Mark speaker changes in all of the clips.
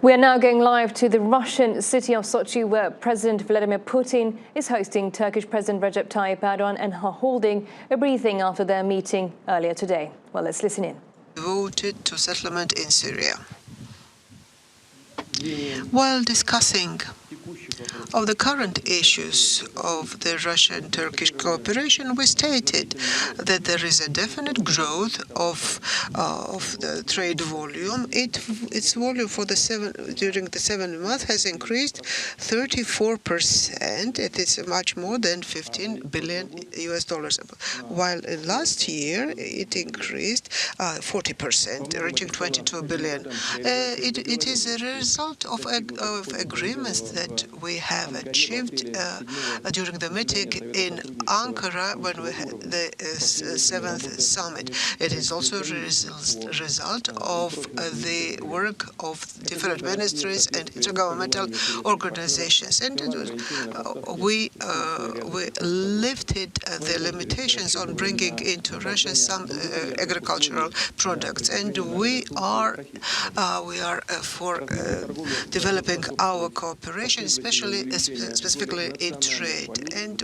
Speaker 1: We are now going live to the Russian city of Sochi, where President Vladimir Putin is hosting Turkish President Recep Tayyip Erdogan and are holding a briefing after their meeting earlier today. Well, let's listen in.
Speaker 2: Devoted to settlement in Syria. While discussing of the current issues of the Russian-Turkish cooperation, we stated that there is a definite growth of the trade volume. Its volume for during the 7 months has increased 34%. It is much more than $15 billion, while last year it increased 40%, reaching 22 billion. It is a result of agreements that we have achieved during the meeting in Ankara when we had the 7th summit. It is also a result of the work of different ministries and intergovernmental organizations. And we lifted the limitations on bringing into Russia some agricultural products, and we are for developing our cooperation, specifically in trade, and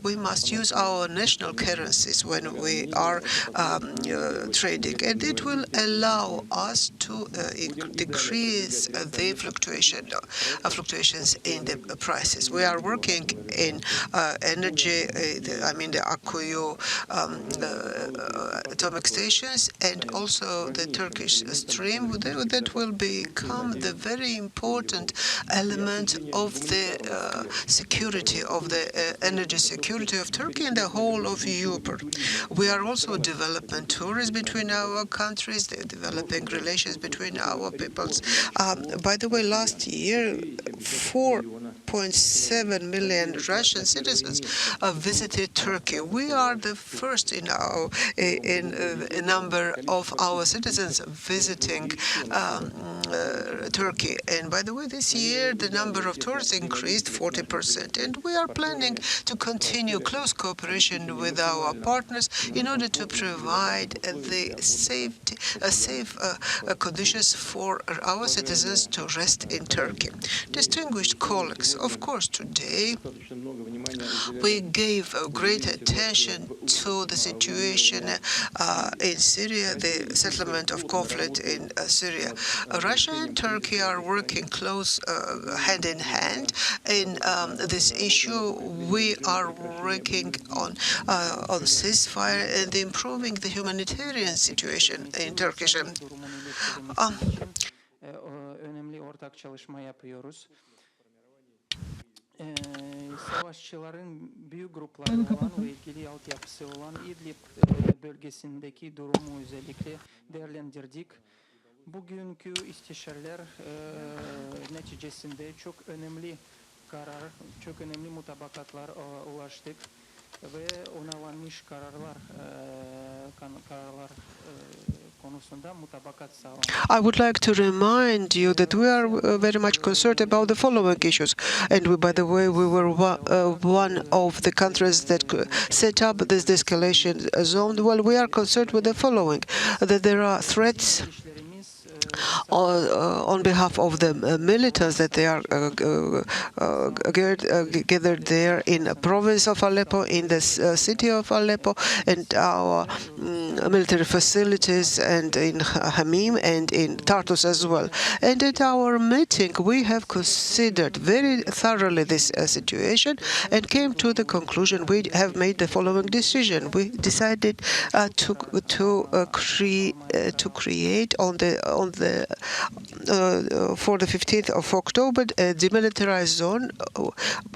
Speaker 2: we must use our national currencies when we are trading, and it will allow us to decrease the fluctuations in the prices. We are working in energy, the Akkuyu atomic stations, and also the Turkish stream that will become the very important element of the security of the energy security of Turkey and the whole of Europe. We are also developing tourism between our countries, developing relations between our peoples. By the way, last year, 4.7 million Russian citizens visited Turkey. We are the first in a number of our citizens visiting Turkey. And by the way, this year the number of tourists increased 40%, and we are planning to continue close cooperation with our partners in order to provide the safe conditions for our citizens to rest in Turkey. Distinguished colleagues, of course, today we gave great attention to the situation in Syria, the settlement of conflict in Syria. Russia and Turkey are working close hand in hand in this issue. We are working on ceasefire and improving the humanitarian situation in Turkey.
Speaker 3: Savaşçıların büyük grupları olan ve ilgili altyapısı olan İdlib bölgesindeki durumu özellikle değerlendirdik. Bugünkü istişareler neticesinde çok önemli mutabakatlar ulaştık ve onaylanmış kararlar konusunda mutabakat sağlandı.
Speaker 2: I would like to remind you that we are very much concerned about the following issues. And by the way, we were one of the countries that set up this de-escalation zone. Well, we are concerned with the following: that there are threats on behalf of the militants that they are gathered there in the province of Aleppo, in the city of Aleppo, and our military facilities, and in Hamim and in Tartus as well. And at our meeting, we have considered very thoroughly this situation and came to the conclusion. We have made the following decision. We decided to create for the 15th of October a demilitarized zone,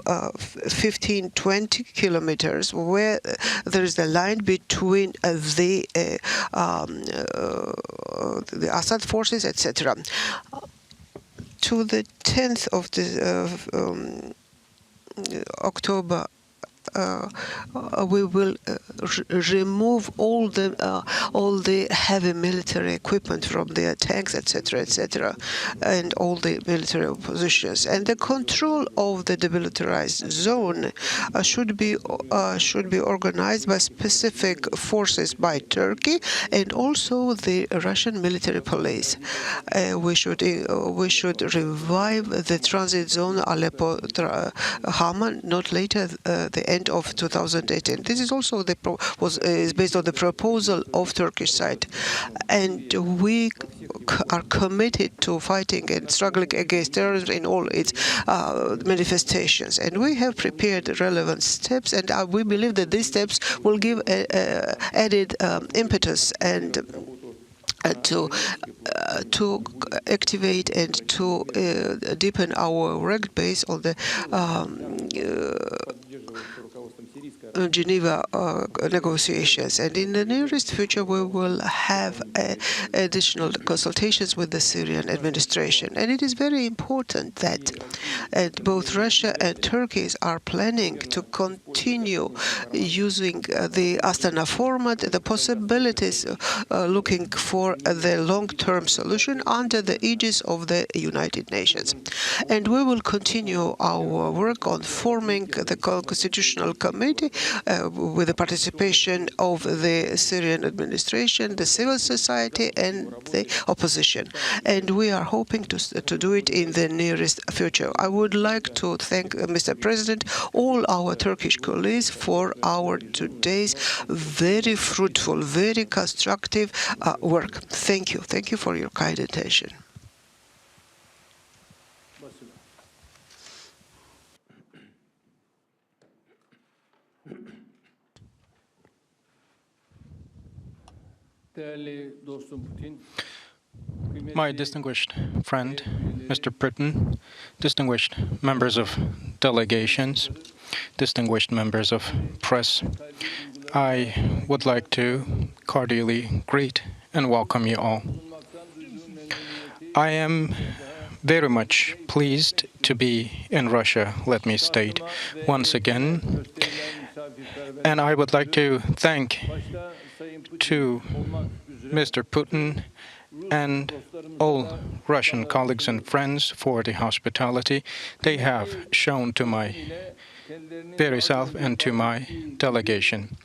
Speaker 2: 15-20 kilometers, where there is the line between the Assad forces, etc. To the 10th of October we will remove all the heavy military equipment from their tanks, etc., and all the military positions. And the control of the demilitarized zone should be organized by specific forces by Turkey and also the Russian military police. We should revive the transit zone Aleppo-Hama not later the end of 2018. This is also is based on the proposal of Turkish side, and we are committed to fighting and struggling against terrorism in all its manifestations. And we have prepared relevant steps, and we believe that these steps will give added impetus and to activate and to deepen our work based on the Geneva negotiations. And in the nearest future, we will have additional consultations with the Syrian administration. And it is very important that both Russia and Turkey are planning to continue using the Astana format, the possibilities looking for the long-term solution under the aegis of the United Nations. And we will continue our work on forming the Constitutional Committee with the participation of the Syrian administration, the civil society, and the opposition. And we are hoping to do it in the nearest future. I would like to thank Mr. President, all our Turkish colleagues for our today's very fruitful, very constructive work. Thank you. Thank you for your kind attention.
Speaker 4: My distinguished friend, Mr. Putin, distinguished members of delegations, distinguished members of press, I would like to cordially greet and welcome you all. I am very much pleased to be in Russia, let me state once again. And I would like to thank to Mr. Putin and all Russian colleagues and friends for the hospitality they have shown to my very self and to my delegation.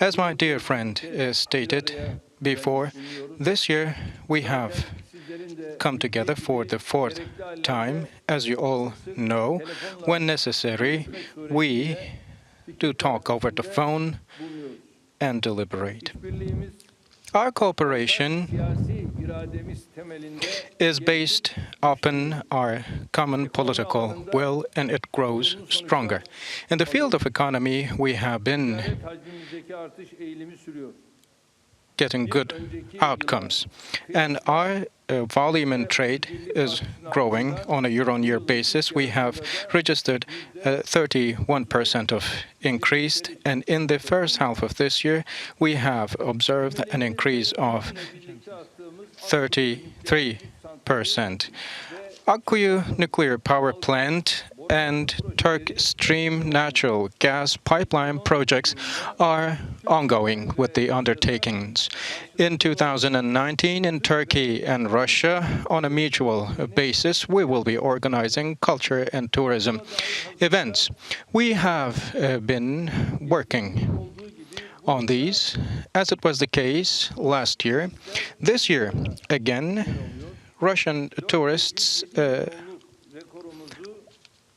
Speaker 4: As my dear friend stated before, this year we have come together for the fourth time. As you all know, when necessary, we do talk over the phone and deliberate. Our cooperation is based upon our common political will, and it grows stronger. In the field of economy, we have been getting good outcomes, and our volume in trade is growing on a year-on-year basis. We have registered 31% of increase, and in the first half of this year, we have observed an increase of 33%. Akkuyu nuclear power plant and Turk Stream natural gas pipeline projects are ongoing with the undertakings. In 2019, in Turkey and Russia, on a mutual basis, we will be organizing culture and tourism events. We have been working on these, as it was the case last year. This year, again, Russian tourists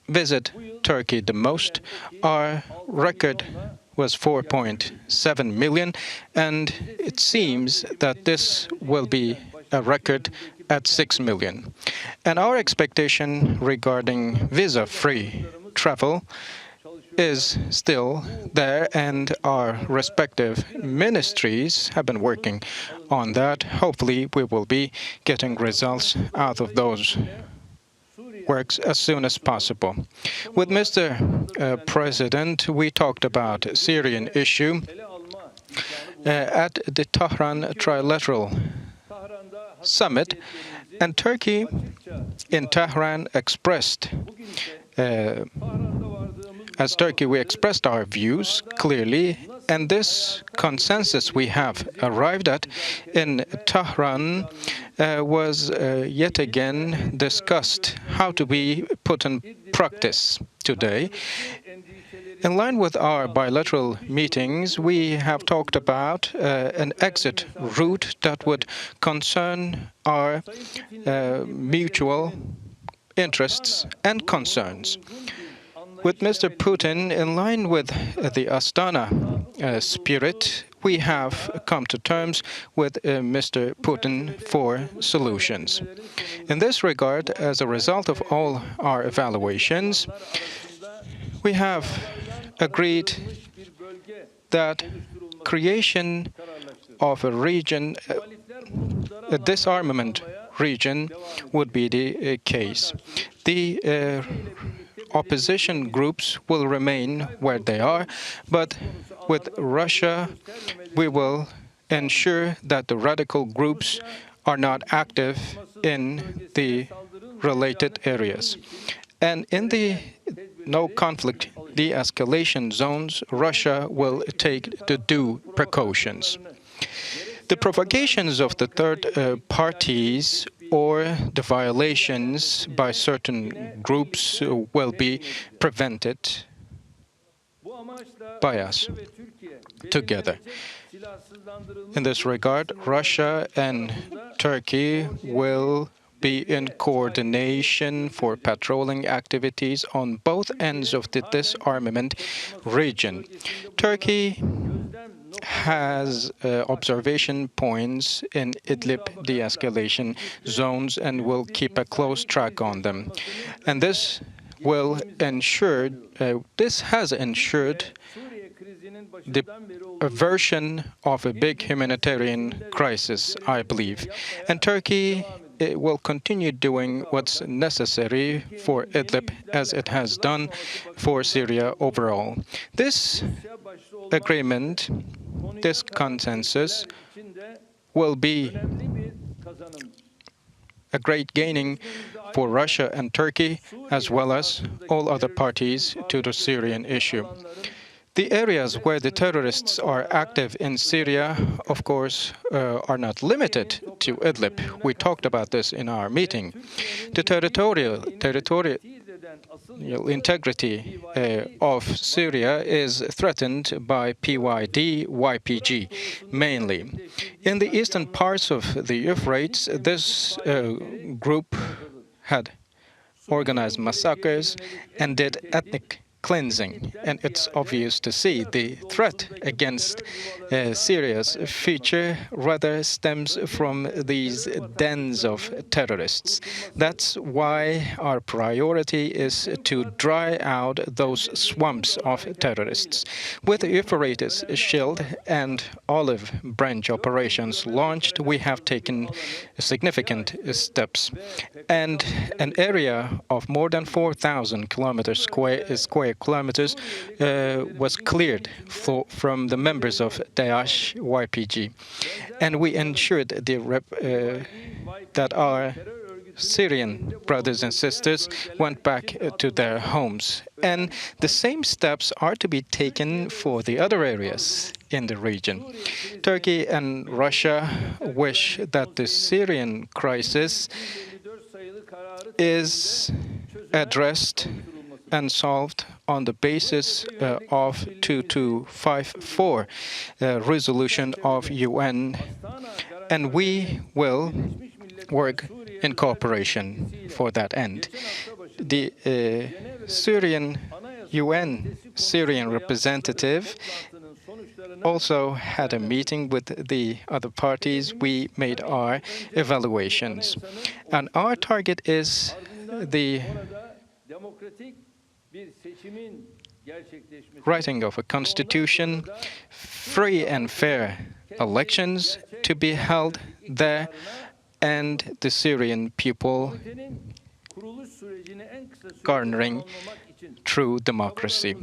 Speaker 4: visit Turkey the most. Our record was 4.7 million, and it seems that this will be a record at 6 million. And our expectation regarding visa-free travel is still there, and our respective ministries have been working on that. Hopefully, we will be getting results out of those works as soon as possible. With Mr. President, we talked about Syrian issue at the Tehran Trilateral Summit, and Turkey in Tehran expressed as Turkey, we expressed our views clearly, and this consensus we have arrived at in Tehran was yet again discussed how to be put in practice today. In line with our bilateral meetings, we have talked about an exit route that would concern our mutual interests and concerns. With Mr. Putin, in line with the Astana spirit, we have come to terms with Mr. Putin for solutions. In this regard, as a result of all our evaluations, we have agreed that creation of a region, a disarmament region, would be the case. The opposition groups will remain where they are, but with Russia, we will ensure that the radical groups are not active in the related areas. And in the no-conflict de-escalation zones, Russia will take the due precautions. The provocations of the third parties or the violations by certain groups will be prevented by us together. In this regard, Russia and Turkey will be in coordination for patrolling activities on both ends of the disarmament region. Turkey has observation points in Idlib de-escalation zones and will keep a close track on them. And this will ensure, this has ensured the aversion of a big humanitarian crisis, I believe. And Turkey will continue doing what's necessary for Idlib, as it has done for Syria overall. This agreement, this consensus, will be a great gaining for Russia and Turkey, as well as all other parties to the Syrian issue. The areas where the terrorists are active in Syria, of course, are not limited to Idlib. We talked about this in our meeting. The territorial integrity of Syria is threatened by PYD, YPG, mainly. In the eastern parts of the Euphrates, this group had organized massacres and did ethnic cleansing, and it's obvious to see the threat against Syria's future rather stems from these dens of terrorists. That's why our priority is to dry out those swamps of terrorists. With the Euphrates Shield and Olive Branch operations launched, we have taken significant steps, and an area of more than 4,000 square kilometers was cleared from the members of Daesh YPG, and we ensured that our Syrian brothers and sisters went back to their homes. And the same steps are to be taken for the other areas in the region. Turkey and Russia wish that the Syrian crisis is addressed and solved on the basis of 2254 resolution of UN, and we will work in cooperation for that end. The UN Syrian representative also had a meeting with the other parties. We made our evaluations, and our target is the writing of a constitution, free and fair elections to be held there, and the Syrian people garnering true democracy.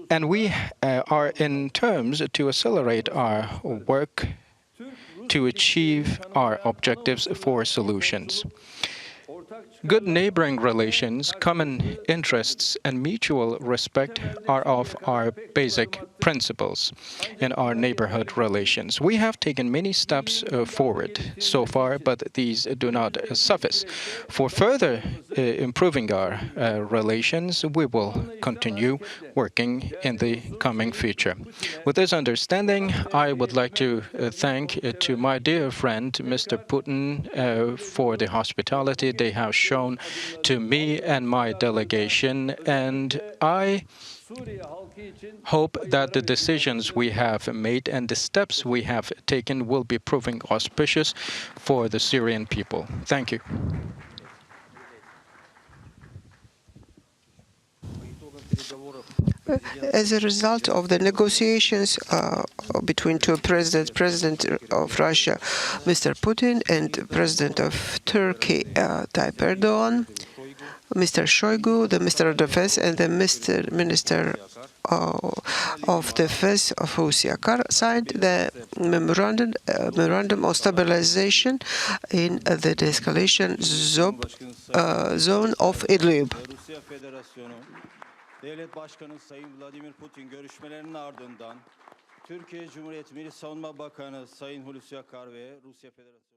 Speaker 4: And we are in terms to accelerate our work to achieve our objectives for solutions. Good neighboring relations, common interests, and mutual respect are of our basic principles in our neighborhood relations. We have taken many steps forward so far, but these do not suffice. For further improving our relations, we will continue working in the coming future. With this understanding, I would like to thank to my dear friend, Mr. Putin, for the hospitality they have shown to me and my delegation, and I hope that the decisions we have made and the steps we have taken will be proving auspicious for the Syrian people. Thank you.
Speaker 2: As a result of the negotiations between two presidents, President of Russia, Mr. Putin, and President of Turkey, Tayyip Erdogan, Mr. Shoigu, the Minister of Defense, and the Minister of Defense of Husyakar signed the memorandum of stabilization in the de-escalation zone of Idlib.
Speaker 5: Devlet Başkanı Sayın Vladimir-putin görüşmelerinin ardından Türkiye Cumhuriyeti Milli Savunma Bakanı Sayın Hulusi Akar ve Rusya Federasyonu